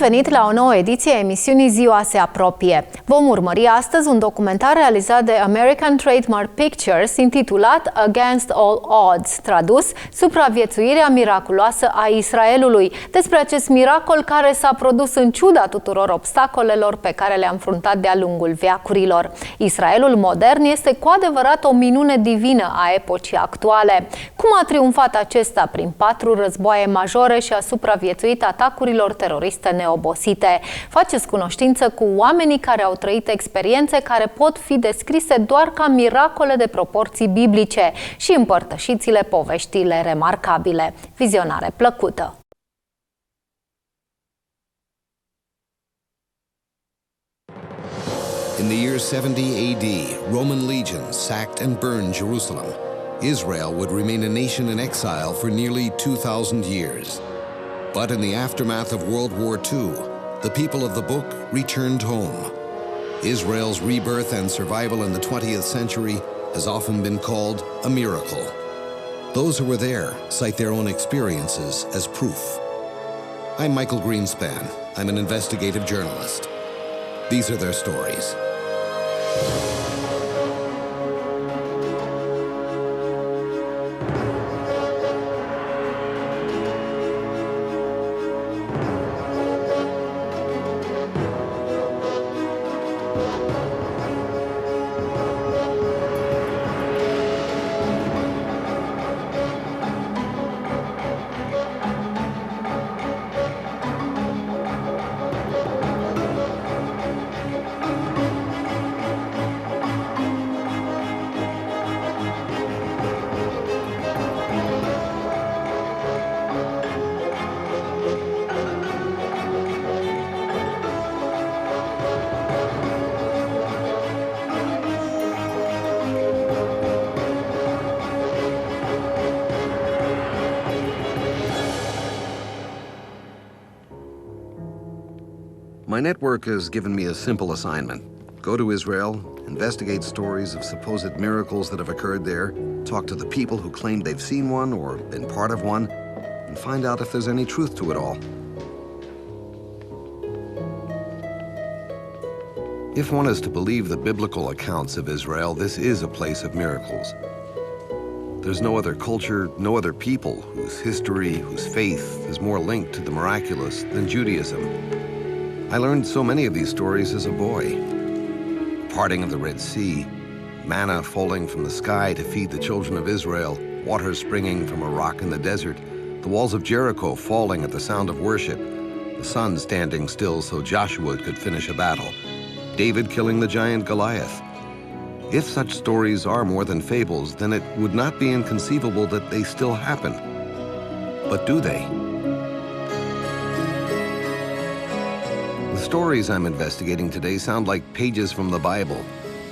venit la o nouă ediție a emisiunii Ziua se apropie. Vom urmări astăzi un documentar realizat de American Trademark Pictures intitulat Against All Odds, tradus Supraviețuirea miraculoasă a Israelului, despre acest miracol care s-a produs în ciuda tuturor obstacolelor pe care le-a înfruntat de-a lungul veacurilor. Israelul modern este cu adevărat o minune divină a epocii actuale. Cum a triumfat acesta prin 4 războaie majore și a supraviețuit atacurilor teroriste neobosite? Faceți cunoștință cu oamenii care au trăit experiențe care pot fi descrise doar ca miracole de proporții biblice și împărtășiți-le poveștile remarcabile. Vizionare plăcută! In the year 70 AD, Roman legions sacked and burned Jerusalem. Israel would remain a nation in exile for nearly 2,000 years. But in the aftermath of World War II, the people of the book returned home. Israel's rebirth and survival in the 20th century has often been called a miracle. Those who were there cite their own experiences as proof. I'm Michael Greenspan. I'm an investigative journalist. These are their stories. My network has given me a simple assignment. Go to Israel, investigate stories of supposed miracles that have occurred there, talk to the people who claim they've seen one or been part of one, and find out if there's any truth to it all. If one is to believe the biblical accounts of Israel, this is a place of miracles. There's no other culture, no other people whose history, whose faith is more linked to the miraculous than Judaism. I learned so many of these stories as a boy. Parting of the Red Sea, manna falling from the sky to feed the children of Israel, water springing from a rock in the desert, the walls of Jericho falling at the sound of worship, the sun standing still so Joshua could finish a battle, David killing the giant Goliath. If such stories are more than fables, then it would not be inconceivable that they still happen. But do they? The stories I'm investigating today sound like pages from the Bible,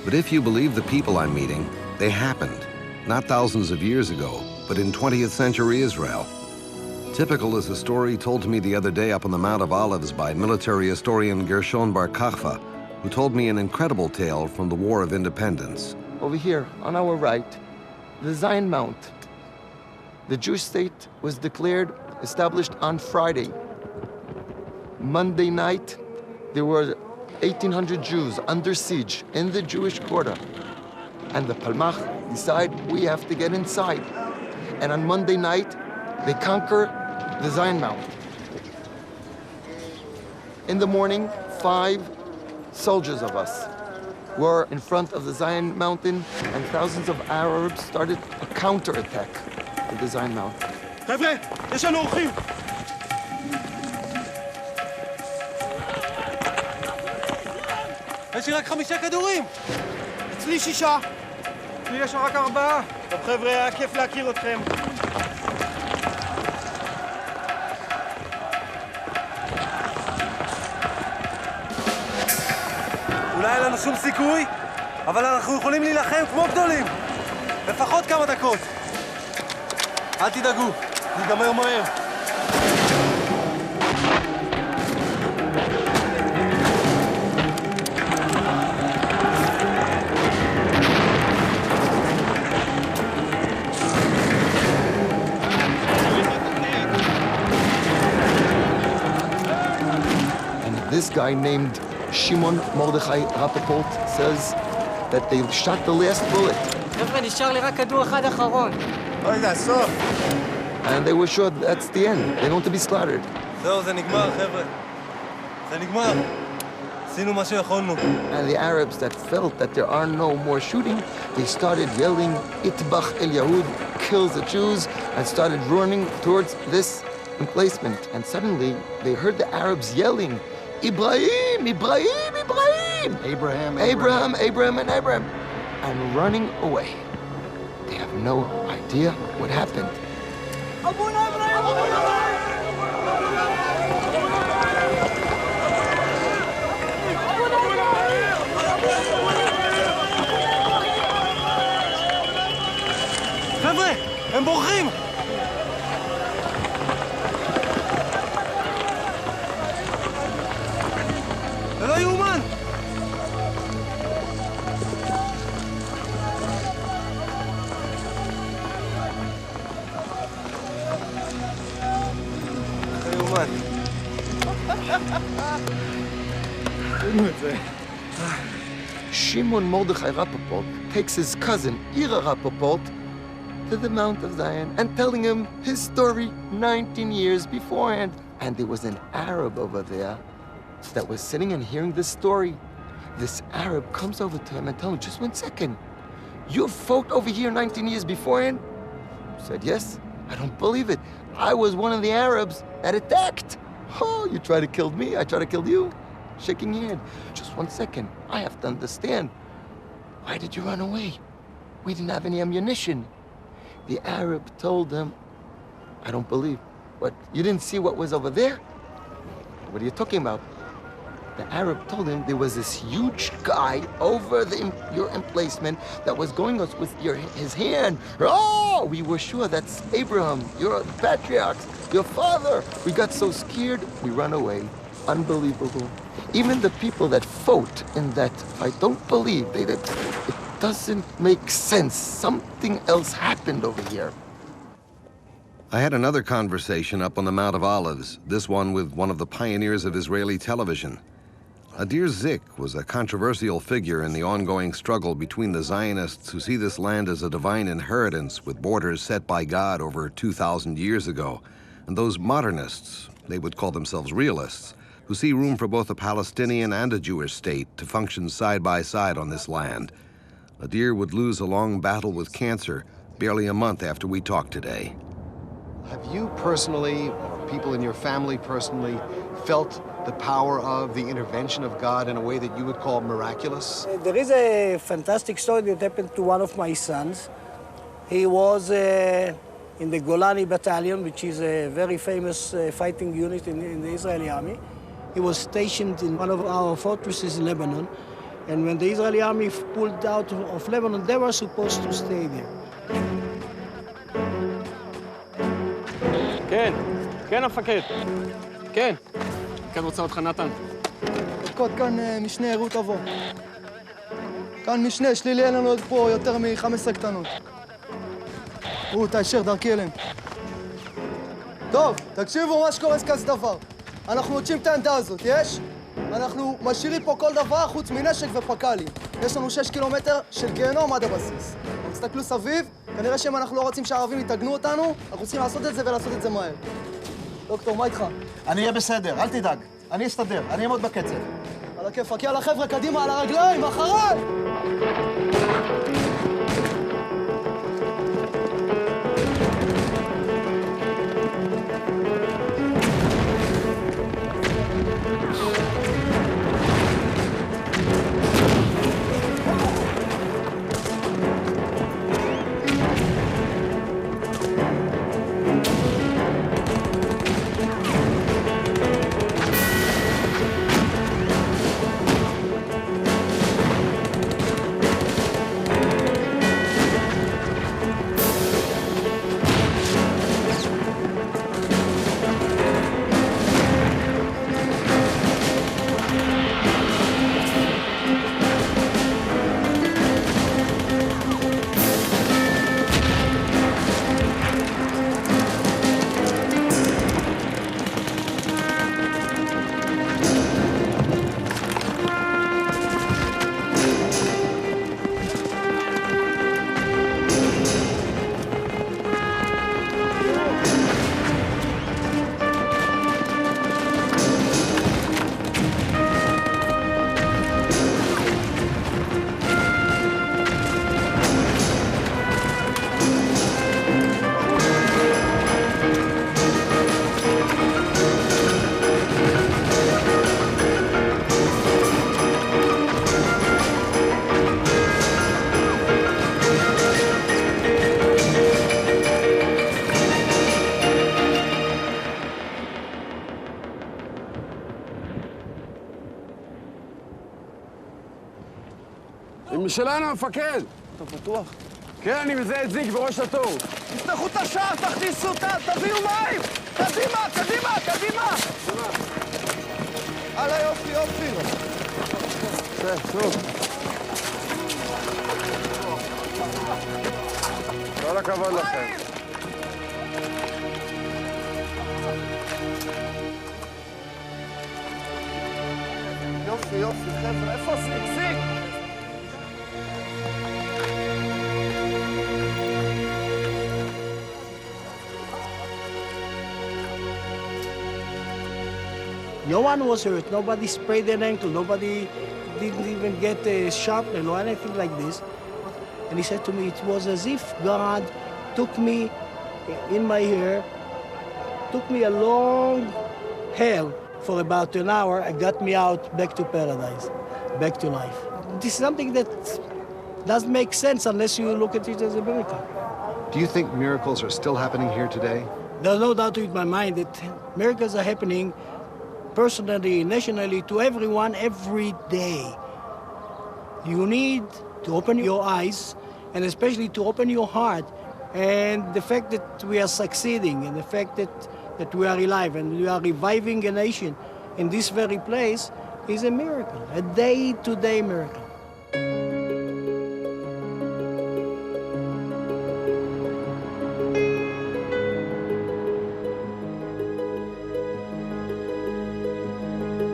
but if you believe the people I'm meeting, they happened, not thousands of years ago, but in 20th century Israel. Typical is a story told to me the other day up on the Mount of Olives by military historian Gershon Bar Kochba, who told me an incredible tale from the War of Independence. Over here, on our right, the Zion Mount. The Jewish state was established on Friday. Monday night, there were 1,800 Jews under siege in the Jewish quarter. And the Palmach decide we have to get inside. And on Monday night, they conquer the Zion Mount. In the morning, 5 soldiers of us were in front of the Zion Mountain, and thousands of Arabs started a counterattack to the Zion Mountain. חבר'ה, יש לנו אורחים! יש לי רק 5 כדורים! אצלי 6! לי יש רק 4! טוב חבר'ה, היה כיף להכיר אתכם. אולי אין לנו שום סיכוי, אבל אנחנו יכולים להילחם כמו גדולים. לפחות כמה דקות. אל תדאגו, זה ייגמר מהר. this guy named Shimon Mordechai Rapoport says that they shot the last bullet. חבר'ה, נשאר לי רק כדור אחד אחרון. אוי, זה הסוף. And they were sure that's the end. They're going to be slaughtered. זהו, זה נגמר, חבר'ה. זה נגמר. עשינו מה שיכולנו. And the Arabs that felt that there are no more shooting, they started yelling, Itbach El Yahud, kill the Jews, and started running towards this emplacement. And suddenly, they heard the Arabs yelling, Ibrahim, Ibrahim, Ibrahim! Abraham, and Abraham. And running away. They have no idea what happened. חבר'ה, הם בורחים! זה לא יאומן! זה לא יאומן. עשינו את זה. Shimon Mordechai Rapoport takes his cousin, Ira Rapoport, to the Mount of Zion and telling him his story 19 years beforehand. And there was an Arab over there that was sitting and hearing this story. This Arab comes over to him and tells him, just 1 second, you fought over here 19 years beforehand? He said, yes. I don't believe it. I was one of the Arabs that attacked. Oh, you try to kill me, I try to kill you. Shaking your hand. Just 1 second, I have to understand. Why did you run away? We didn't have any ammunition. The Arab told him, I don't believe. What, you didn't see what was over there? What are you talking about? The Arab told him there was this huge guy over your emplacement that was going us with his hand. Oh, we were sure that's Abraham, your patriarchs, your father. We got so scared, we ran away. Unbelievable. Even the people that fought in that fight don't believe. It doesn't make sense. Something else happened over here. I had another conversation up on the Mount of Olives, this one with one of the pioneers of Israeli television. Adir Zik was a controversial figure in the ongoing struggle between the Zionists who see this land as a divine inheritance with borders set by God over 2,000 years ago, and those modernists, they would call themselves realists, who see room for both a Palestinian and a Jewish state to function side by side on this land. Adir would lose a long battle with cancer barely a month after we talked today. Have you personally, or people in your family personally, felt the power of the intervention of God in a way that you would call miraculous? There is a fantastic story that happened to one of my sons. He was in the Golani Battalion, which is a very famous fighting unit in the Israeli army. He was stationed in one of our fortresses in Lebanon. And when the Israeli army pulled out of Lebanon, they were supposed to stay there. כן, המפקד. כן. המפקד רוצה אותך, נתן. קוד, כאן משנה רות אבו. כאן משנה, שלילי, אין לנו עוד פה יותר מ-15 קטנות. רות, הישר, דרכי אליהם. טוב, תקשיבו מה שקורה כזה דבר. אנחנו נוטשים את העמדה הזאת, יש? אנחנו משאירים פה כל דבר חוץ מנשק ופקלים. יש לנו 6 קילומטר של גיהנום עד הבסיס. תסתכלו סביב, כנראה שאם אנחנו לא רוצים שהערבים יתגנו אותנו, אנחנו צריכים לעשות את זה ולעשות את זה מהר. דוקטור, מה איתך? אני אהיה בסדר, אל תדאג. אני אסתדר, אני אעמוד בקצב. על הכיפאק, יאללה חבר'ה, קדימה, על הרגליים, אחריי! שלנו, המפקד! אתה בטוח? כן, אני מזהה את זיק בראש התור. תפתחו את השער, תכניסו אותה, תביאו מים! קדימה, קדימה, קדימה! הלאה, יופי, יופי. טוב. כל הכבוד לכם. יופי, יופי, חבר'ה, איפה זיק? זיק! No one was hurt. Nobody sprayed their ankle. Nobody didn't even get a sharpener or anything like this. And he said to me, it was as if God took me in my hair, took me a long hell for about an hour and got me out back to paradise, back to life. This is something that doesn't make sense unless you look at it as a miracle. Do you think miracles are still happening here today? There's no doubt in my mind that miracles are happening personally, nationally, to everyone, every day. You need to open your eyes, and especially to open your heart. And the fact that we are succeeding, and the fact that we are alive, and we are reviving a nation in this very place is a miracle, a day-to-day miracle.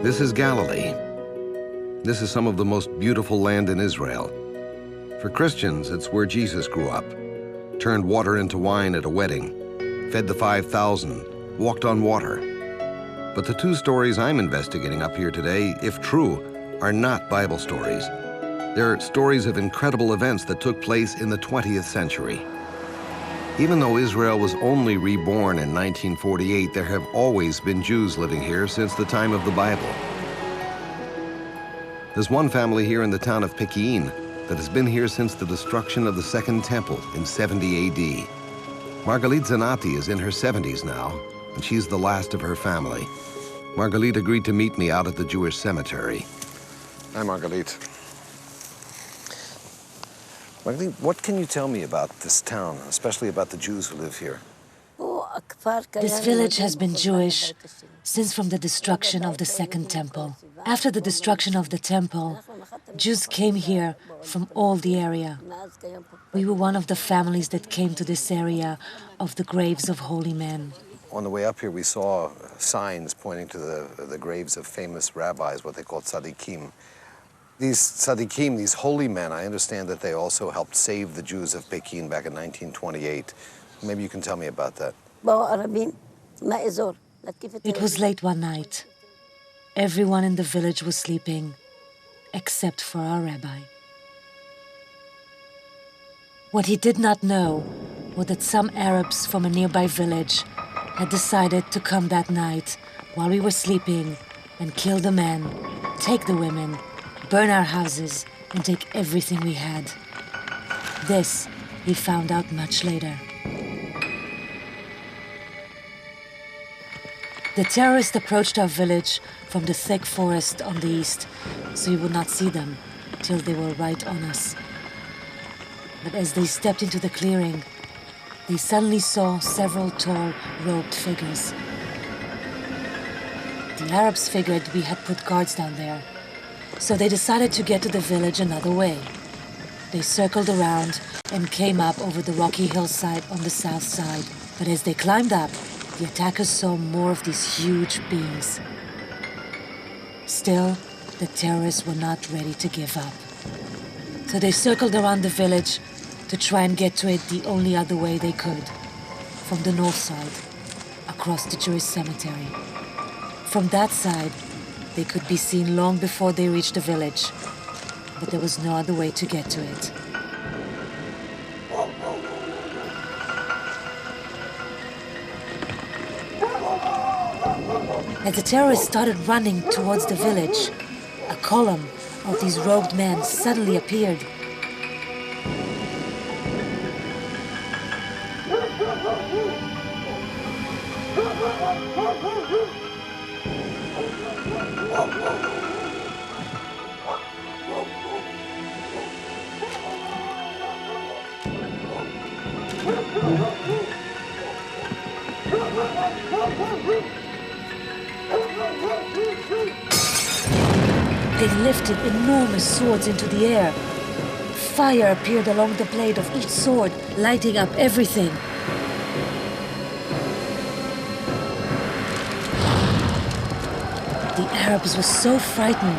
This is Galilee. This is some of the most beautiful land in Israel. For Christians, it's where Jesus grew up, turned water into wine at a wedding, fed the 5,000, walked on water. But the two stories I'm investigating up here today, if true, are not Bible stories. They're stories of incredible events that took place in the 20th century. Even though Israel was only reborn in 1948, there have always been Jews living here since the time of the Bible. There's one family here in the town of Prin that has been here since the destruction of the Second Temple in 70 AD. Margalit Zanati is in her 70s now, and she's the last of her family. Margalit agreed to meet me out at the Jewish cemetery. Hi, Margalit. Margalit, what can you tell me about this town, especially about the Jews who live here? This village has been Jewish since from the destruction of the Second Temple. After the destruction of the temple, Jews came here from all the area. We were one of the families that came to this area of the graves of holy men. On the way up here, we saw signs pointing to the graves of famous rabbis, what they call tzaddikim. These tzaddikim, these holy men, I understand that they also helped save the Jews of Pekin back in 1928. Maybe you can tell me about that. It was late one night. Everyone in the village was sleeping, except for our rabbi. What he did not know was that some Arabs from a nearby village had decided to come that night while we were sleeping and kill the men, take the women, burn our houses, and take everything we had. This he found out much later. The terrorists approached our village from the thick forest on the east, so we would not see them till they were right on us. But as they stepped into the clearing, they suddenly saw several tall, robed figures. The Arabs figured we had put guards down there, so they decided to get to the village another way. They circled around and came up over the rocky hillside on the south side. But as they climbed up, the attackers saw more of these huge beings. Still, the terrorists were not ready to give up. So they circled around the village to try and get to it the only other way they could, from the north side, across the Jewish cemetery. From that side, they could be seen long before they reached the village, but there was no other way to get to it. As the terrorists started running towards the village, a column of these robed men suddenly appeared. They lifted enormous swords into the air. Fire appeared along the blade of each sword, lighting up everything. The Arabs were so frightened.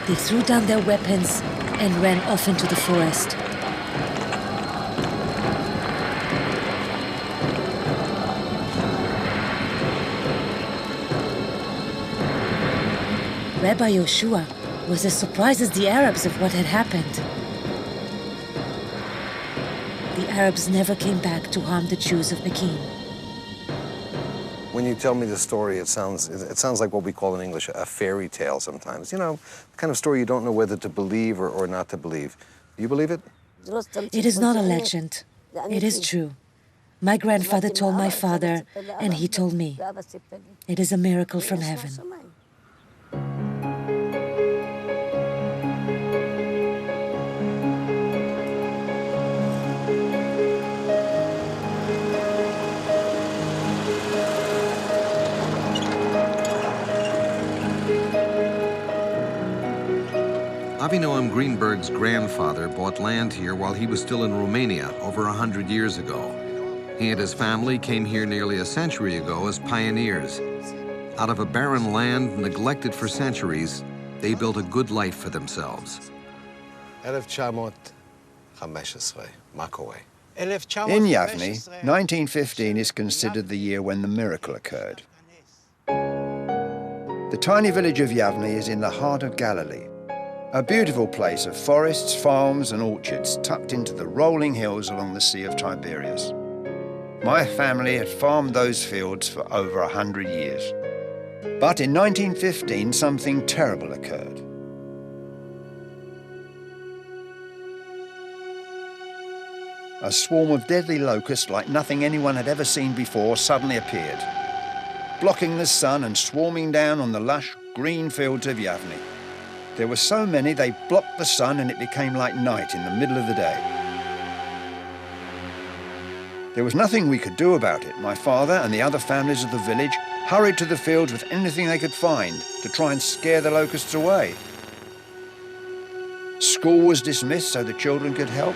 They threw down their weapons and ran off into the forest. Rabbi Yoshua was as surprised as the Arabs of what had happened. The Arabs never came back to harm the Jews of Pekin. When you tell me the story, it sounds like what we call in English a fairy tale sometimes. You know, the kind of story you don't know whether to believe or not to believe. Do you believe it? It is not a legend. It is true. My grandfather told my father, and he told me. It is a miracle from heaven. Avinoam Greenberg's grandfather bought land here while he was still in Romania over 100 years ago. He and his family came here nearly a century ago as pioneers. Out of a barren land neglected for centuries, they built a good life for themselves. 1915, מה קורה? In Yavne, 1915 is considered the year when the miracle occurred. The tiny village of Yavne is in the heart of Galilee, a beautiful place of forests, farms and orchards tucked into the rolling hills along the Sea of Tiberias. My family had farmed those fields for over 100 years. But in 1915, something terrible occurred. A swarm of deadly locusts like nothing anyone had ever seen before suddenly appeared, blocking the sun and swarming down on the lush green fields of Yavne. There were so many they blocked the sun and it became like night in the middle of the day. There was nothing we could do about it. My father and the other families of the village hurried to the fields with anything they could find to try and scare the locusts away. School was dismissed so the children could help.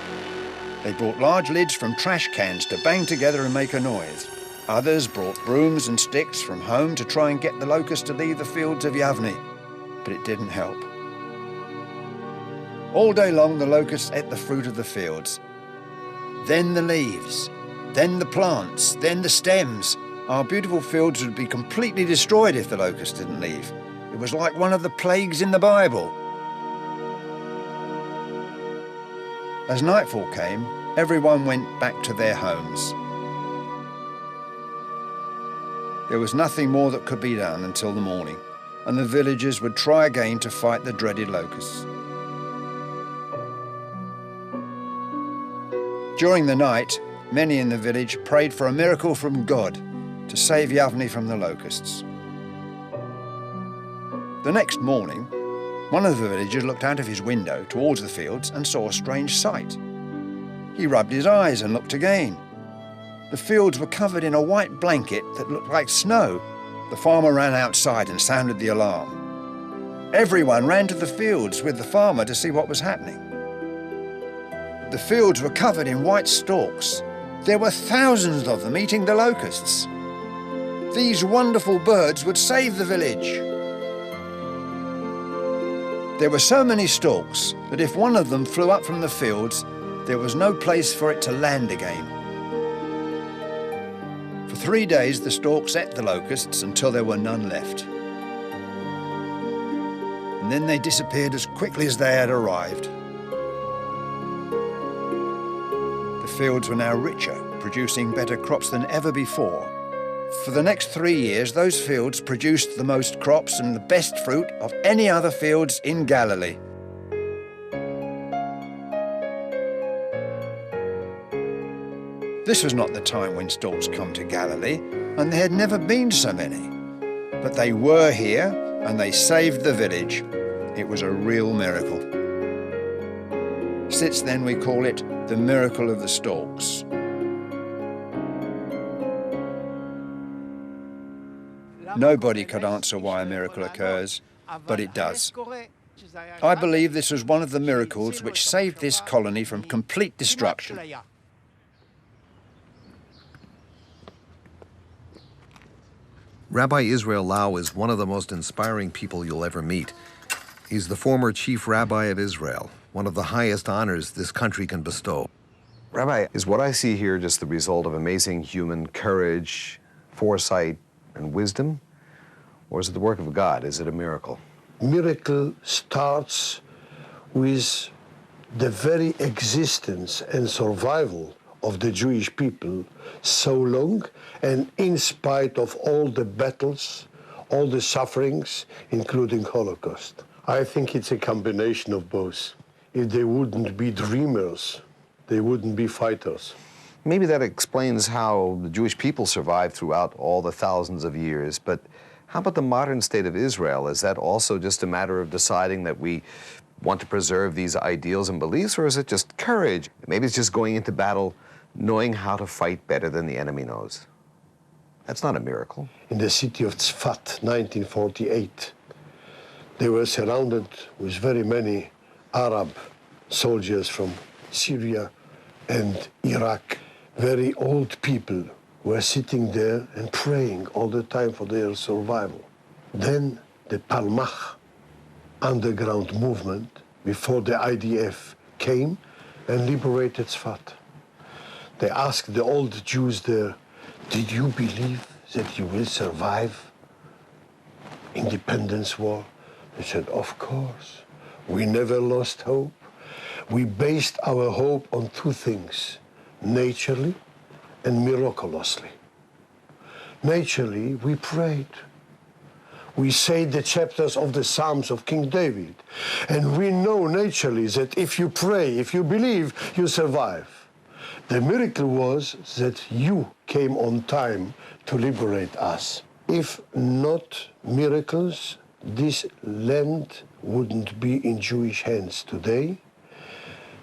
They brought large lids from trash cans to bang together and make a noise. Others brought brooms and sticks from home to try and get the locusts to leave the fields of Yavne, but it didn't help. All day long, the locusts ate the fruit of the fields. Then the leaves, then the plants, then the stems. Our beautiful fields would be completely destroyed if the locusts didn't leave. It was like one of the plagues in the Bible. As nightfall came, everyone went back to their homes. There was nothing more that could be done until the morning, and the villagers would try again to fight the dreaded locusts. During the night, many in the village prayed for a miracle from God to save Yavne from the locusts. The next morning, one of the villagers looked out of his window towards the fields and saw a strange sight. He rubbed his eyes and looked again. The fields were covered in a white blanket that looked like snow. The farmer ran outside and sounded the alarm. Everyone ran to the fields with the farmer to see what was happening. The fields were covered in white stalks. There were thousands of them eating the locusts. These wonderful birds would save the village. There were so many stalks that if one of them flew up from the fields, there was no place for it to land again. For 3 days, the stalks ate the locusts until there were none left. And then they disappeared as quickly as they had arrived. The fields were now richer, producing better crops than ever before. For the next 3 years, those fields produced the most crops and the best fruit of any other fields in Galilee. This was not the time when stalks come to Galilee, and there had never been so many. But they were here, and they saved the village. It was a real miracle. Since then, we call it the miracle of the stalks. Nobody could answer why a miracle occurs, but it does. I believe this was one of the miracles which saved this colony from complete destruction. Rabbi Israel Lau is one of the most inspiring people you'll ever meet. He's the former chief rabbi of Israel, one of the highest honors this country can bestow. Rabbi, is what I see here just the result of amazing human courage, foresight, and wisdom? Or is it the work of God? Is it a miracle? Miracle starts with the very existence and survival of the Jewish people so long, and in spite of all the battles, all the sufferings, including Holocaust. I think it's a combination of both. If they wouldn't be dreamers, they wouldn't be fighters. Maybe that explains how the Jewish people survived throughout all the thousands of years, but how about the modern state of Israel? Is that also just a matter of deciding that we want to preserve these ideals and beliefs, or is it just courage? Maybe it's just going into battle knowing how to fight better than the enemy knows. That's not a miracle. In the city of Tzfat, 1948, they were surrounded with very many Arab soldiers from Syria and Iraq. Very old people were sitting there and praying all the time for their survival. Then the Palmach underground movement, before the IDF came and liberated Tzfat. They asked the old Jews there, did you believe that you will survive independence war? They said, of course. We never lost hope. We based our hope on two things, naturally and miraculously. Naturally, we prayed. We say the chapters of the Psalms of King David. And we know naturally that if you pray, if you believe, you survive. The miracle was that you came on time to liberate us. If not miracles, this land wouldn't be in Jewish hands today.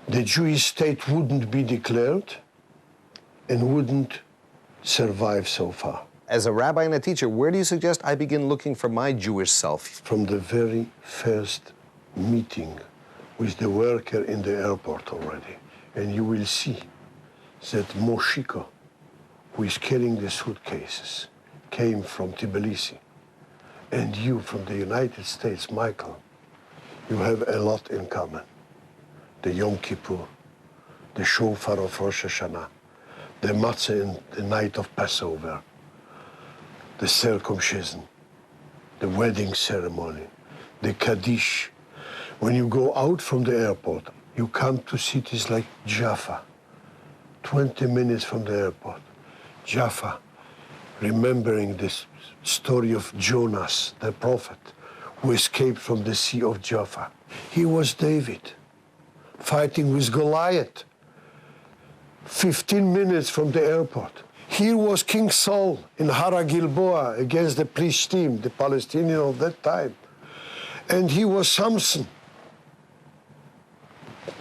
The Jewish state wouldn't be declared and wouldn't survive so far. As a rabbi and a teacher, where do you suggest I begin looking for my Jewish self? From the very first meeting with the worker in the airport already. And you will see that Moshiko, who is carrying the suitcases, came from Tbilisi. And you from the United States, Michael, you have a lot in common. The Yom Kippur, the shofar of Rosh Hashanah, the matzah in the night of Passover, the circumcision, the wedding ceremony, the Kaddish. When you go out from the airport, you come to cities like Jaffa, 20 minutes from the airport. Jaffa, remembering this story of Jonas, the prophet, who escaped from the Sea of Jaffa. He was David, fighting with Goliath, 15 minutes from the airport. Here was King Saul in Hara Gilboa against the Plishtim, the Palestinians of that time. And he was Samson,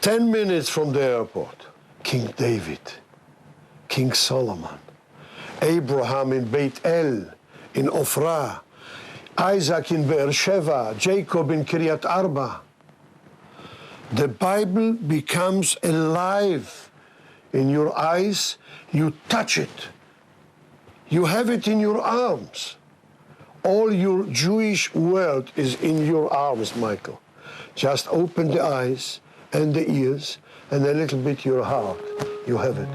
10 minutes from the airport. King David, King Solomon, Abraham in Beit El, in Ophrah, Isaac in Beersheba, Jacob in Kiryat Arba. The Bible becomes alive in your eyes. You touch it. You have it in your arms. All your Jewish world is in your arms, Michael. Just open the eyes and the ears and a little bit your heart. You have it.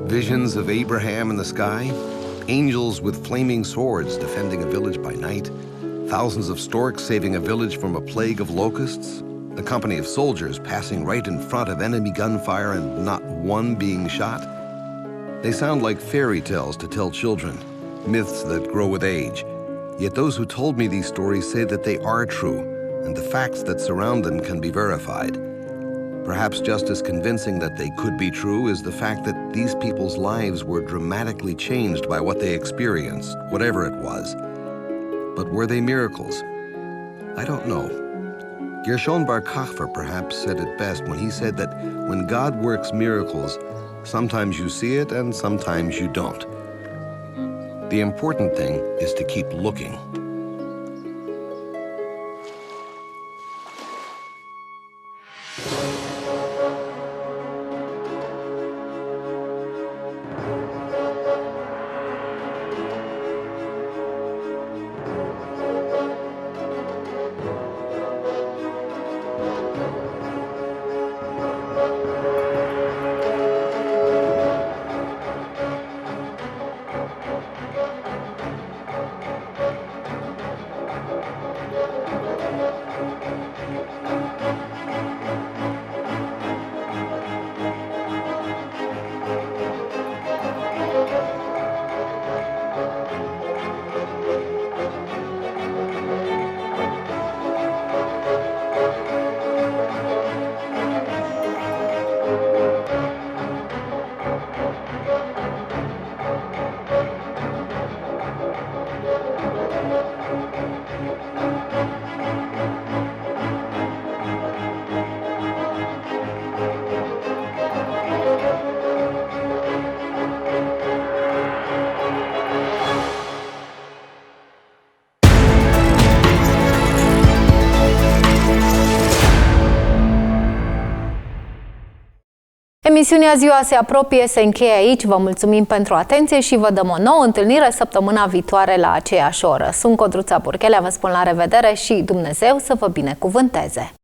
Visions of Abraham in the sky, angels with flaming swords defending a village by night, thousands of storks saving a village from a plague of locusts, a company of soldiers passing right in front of enemy gunfire and not one being shot. They sound like fairy tales to tell children, myths that grow with age. Yet those who told me these stories say that they are true, and the facts that surround them can be verified. Perhaps just as convincing that they could be true is the fact that these people's lives were dramatically changed by what they experienced, whatever it was. But were they miracles? I don't know. Gershon Bar Kochba perhaps said it best when he said that when God works miracles, sometimes you see it and sometimes you don't. The important thing is to keep looking. Emisiunea Ziua se apropie, se încheie aici. Vă mulțumim pentru atenție și vă dăm o nouă întâlnire săptămâna viitoare la aceeași oră. Sunt Codruța Burchelea, vă spun la revedere și Dumnezeu să vă binecuvânteze!